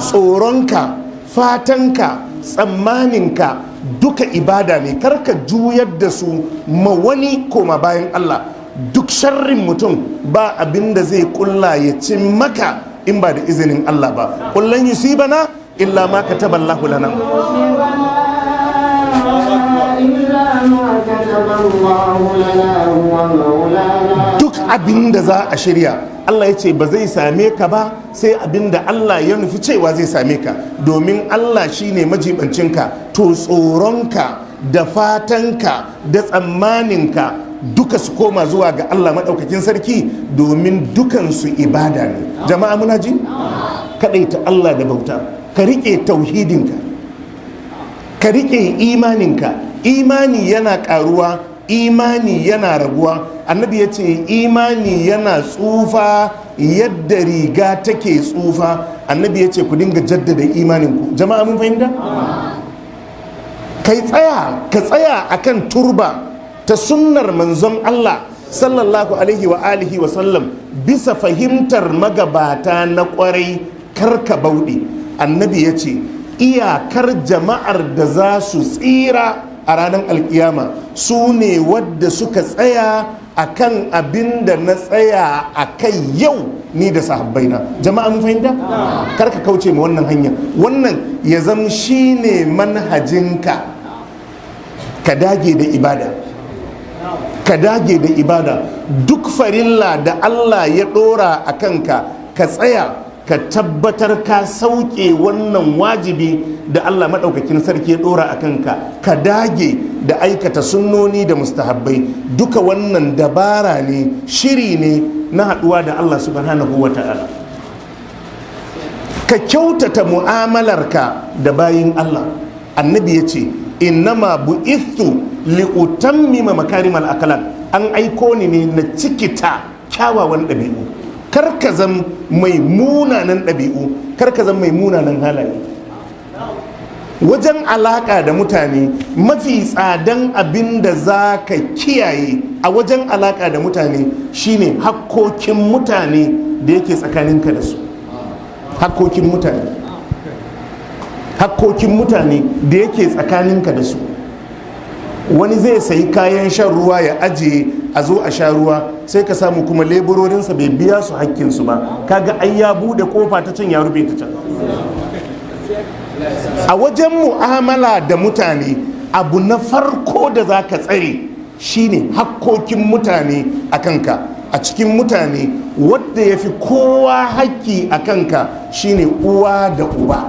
tsoronka, fatanka, tsammaninka duka ibada ne. Karka juyar da su ma wani koma bayan Allah. Duk sharrin mutum ba abin da zai kulla ya cin maka in ba da izinin Allah ba. Kullan yusibana illa ma kataballahu lana. Duk abin da za a shirya Allah ya ce ba zai same ka ba sai abin da Allah ya nufi cewa zai same ka, domin Allah shine majibancinka. To tsoronka da fatanka da tsammaninka duka su koma zuwa ga Allah maɗaukakin sarki, domin dukansu ibada ne. Jama'a muna ji? Kaɗaita Allah da bauta, ka riƙe tauhidinka, ka riƙe imaninka. Imani yana ƙaruwa, imani yana raguwa. Annabi ya ce imani yana tsufa yadda riga take tsufa. Annabi ya ce ku dinga jaddada imaninku. Jama'a mun fahimta? Ka tsaya akan turba ta sunnar manzon Allah sallallahu alaihi wa alihi wa sallam bisa fahimtar magabata na kwarai, karka bauɗe. Annabi ya ce iyakar jama'ar da za su tsira a ranar alkiyama su ne wadda suka tsaya akan abin da na tsaya a kai yau ni da sahabbaina. Jama'a mun fahimta? Karka kauce ma wannan hanya. Wannan ya zama shine manhajinka. Ka dage da ibada, ka dage da ibada. Duk farilla da Allah ya ɗora a kanka, ka tsaya ka tabbatar ka sauke wannan wajibi da Allah maɗaukakin sarki ya ɗora a kanka. Ka dage da aikata sunnoni da mustahabbai. Duka wannan dabara ne, shiri ne na haɗuwa da Allah subhanahu wa ta'ala. Ka kyautata mu'amalarka da bayin Allah. Annabi ya ce innama bu'ithu li'utammima makarimal akhlaq. An aiko ni ne na cikita kyawawan ɗabi'u. Karka zan mai munanan ɗabi'u, karka zan mai munanan halaye. Wajen alaƙa da mutane, mafi tsadan abin da za ka kiyaye a wajen alaƙa da mutane shine hakkokin mutane da yake tsakaninka da su. Hakkokin mutane, hakkokin mutane da yake tsakaninka da su. Wani zai sayi kayan shan ruwa ya ajiye a zo a sha ruwa, sai ka samu kuma leburorinsa bai biya su hakkinsu ba. Kaga ai ya bude kofa ta can ya rufe ta can. A wajen mu'amala da mutane, abu na farko da za ka tsare shine hakkokin mutane a kanka. A cikin mutane wadda ya fi kowa hakki a kanka shine uwa da uba.